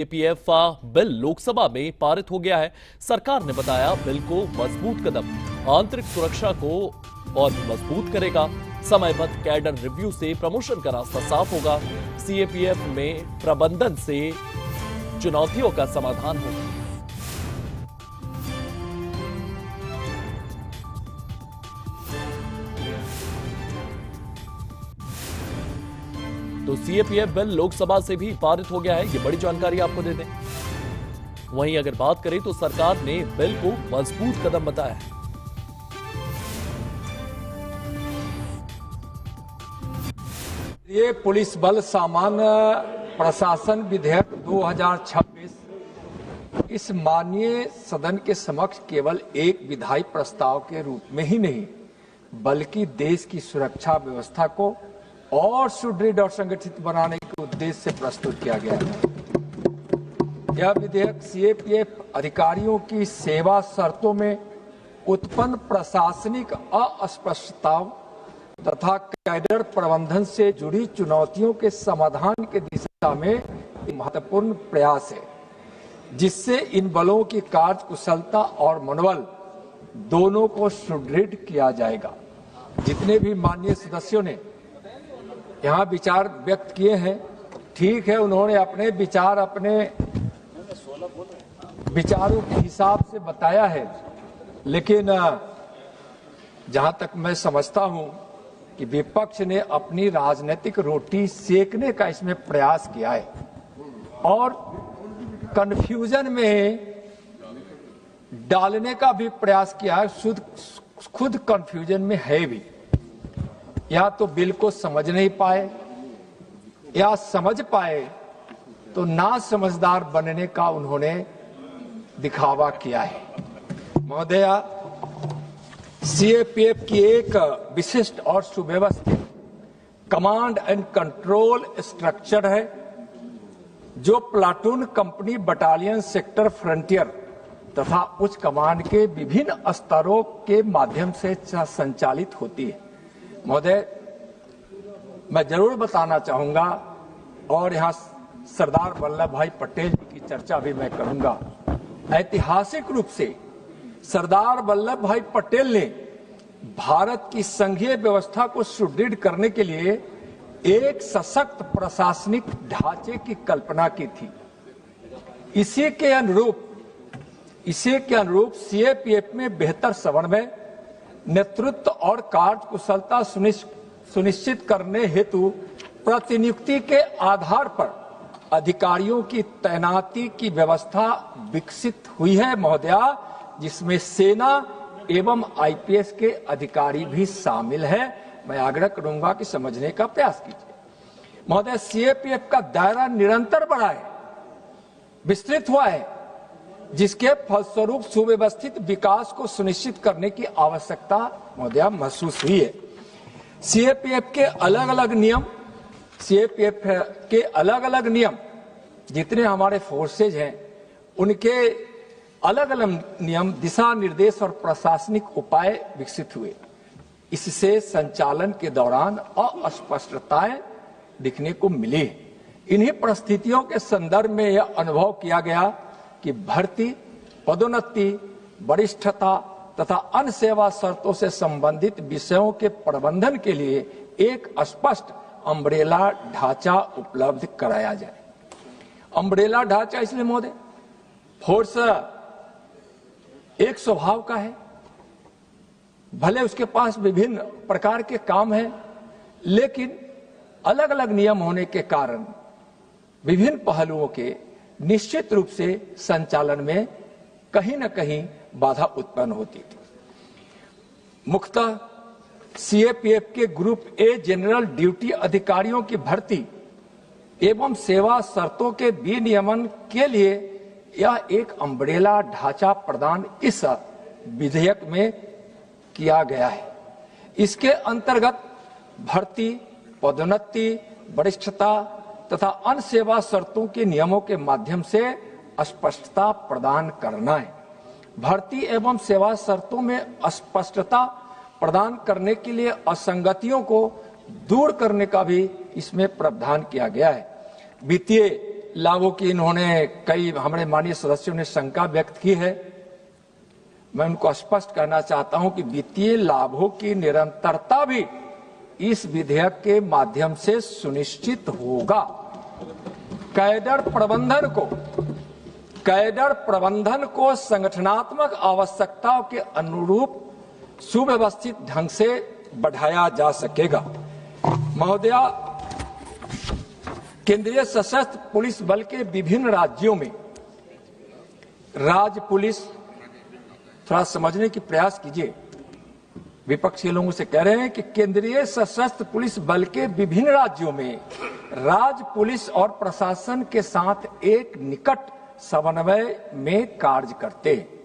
CAPF bill Lok Sabha में पारित हो गया है। सरकार ने बताया बिल को मजबूत कदम आंतरिक सुरक्षा को और भी मजबूत करेगा। समयबद्ध कैडर रिव्यू से प्रमोशन का रास्ता साफ होगा। सीएपीएफ में प्रबंधन से चुनौतियों का समाधान होगा। तो सीएपीएफ बिल लोकसभा से भी पारित हो गया है, ये बड़ी जानकारी आपको दे दें। वहीं अगर बात करें तो सरकार ने बिल को मजबूत कदम बताया है। ये पुलिस बल सामान्य प्रशासन विधेयक 2026 इस माननीय सदन के समक्ष केवल एक विधायी प्रस्ताव के रूप में ही नहीं, बल्कि देश की सुरक्षा व्यवस्था को और सुदृढ़ और संगठित बनाने के उद्देश्य से प्रस्तुत किया गया है। यह विधेयक सीएपीएफ अधिकारियों की सेवा शर्तों में उत्पन्न प्रशासनिक अस्पष्टताओं तथा कैडर प्रबंधन से जुड़ी चुनौतियों के समाधान की दिशा में एक महत्वपूर्ण प्रयास है, जिससे इन बलों की कार्यकुशलता और मनोबल दोनों को सुदृढ़ किया जाएगा। जितने भी माननीय सदस्यों ने यहाँ विचार व्यक्त किए हैं, ठीक है, उन्होंने अपने विचार अपने विचारों के हिसाब से बताया है, लेकिन जहां तक मैं समझता हूं कि विपक्ष ने अपनी राजनीतिक रोटी सेकने का इसमें प्रयास किया है और कंफ्यूजन में डालने का भी प्रयास किया है। खुद कंफ्यूजन में है भी, या तो बिल को समझ नहीं पाए या समझ पाए तो ना समझदार बनने का उन्होंने दिखावा किया है। महोदया, सीएपीएफ की एक विशिष्ट और सुव्यवस्थित कमांड एंड कंट्रोल स्ट्रक्चर है, जो platoon, company, battalion, sector, frontier तथा उच्च कमांड के विभिन्न स्तरों के माध्यम से संचालित होती है। महोदय, मैं जरूर बताना चाहूंगा और यहाँ सरदार वल्लभ भाई पटेल जी की चर्चा भी मैं करूंगा। ऐतिहासिक रूप से सरदार वल्लभ भाई पटेल ने भारत की संघीय व्यवस्था को सुदृढ़ करने के लिए एक सशक्त प्रशासनिक ढांचे की कल्पना की थी। इसी के अनुरूप सीएपीएफ में बेहतर समन्वय, नेतृत्व और कार्यकुशलता सुनिश्चित करने हेतु प्रतिनियुक्ति के आधार पर अधिकारियों की तैनाती की व्यवस्था विकसित हुई है महोदया, जिसमें सेना एवं आईपीएस के अधिकारी भी शामिल हैं। मैं आग्रह करूंगा कि समझने का प्रयास कीजिए। महोदय, सीएपीएफ का दायरा निरंतर बढ़ा है, विस्तृत हुआ है, जिसके फलस्वरूप सुव्यवस्थित विकास को सुनिश्चित करने की आवश्यकता महोदया महसूस हुई है। सीएपीएफ के अलग अलग नियम जितने हमारे फोर्सेज हैं, उनके अलग अलग नियम, दिशा निर्देश और प्रशासनिक उपाय विकसित हुए। इससे संचालन के दौरान अस्पष्टताएं दिखने को मिली। इन्हीं परिस्थितियों के संदर्भ में यह अनुभव किया गया कि भर्ती, पदोन्नति, वरिष्ठता तथा अन्य सेवा शर्तों से संबंधित विषयों के प्रबंधन के लिए एक स्पष्ट अम्ब्रेला ढांचा उपलब्ध कराया जाए। अम्ब्रेला ढांचा इसलिए महोदय, फोर्स एक स्वभाव का है, भले उसके पास विभिन्न प्रकार के काम हैं, लेकिन अलग अलग नियम होने के कारण विभिन्न पहलुओं के निश्चित रूप से संचालन में कहीं न कहीं बाधा उत्पन्न होती थी। मुख्यतः सीएपीएफ के ग्रुप ए जनरल ड्यूटी अधिकारियों की भर्ती एवं सेवा शर्तों के विनियमन के लिए यह एक अम्ब्रेला ढांचा प्रदान इस विधेयक में किया गया है। इसके अंतर्गत भर्ती, पदोन्नति, वरिष्ठता तथा अन्य सेवा शर्तों के नियमों के माध्यम से स्पष्टता प्रदान करना है। भर्ती एवं सेवा शर्तों में स्पष्टता प्रदान करने के लिए असंगतियों को दूर करने का भी इसमें प्रावधान किया गया है। वित्तीय लाभों की इन्होंने कई हमारे माननीय सदस्यों ने शंका व्यक्त की है। मैं उनको स्पष्ट करना चाहता हूं कि वित्तीय लाभों की निरंतरता भी इस विधेयक के माध्यम से सुनिश्चित होगा। कैडर प्रबंधन को संगठनात्मक आवश्यकताओं के अनुरूप सुव्यवस्थित ढंग से बढ़ाया जा सकेगा। महोदया, केंद्रीय सशस्त्र पुलिस बल के विभिन्न राज्यों में राज्य पुलिस, थोड़ा समझने की प्रयास कीजिए, विपक्ष के लोगों से कह रहे हैं कि केंद्रीय सशस्त्र पुलिस बल के विभिन्न राज्यों में राज्य पुलिस और प्रशासन के साथ एक निकट समन्वय में कार्य करते हैं।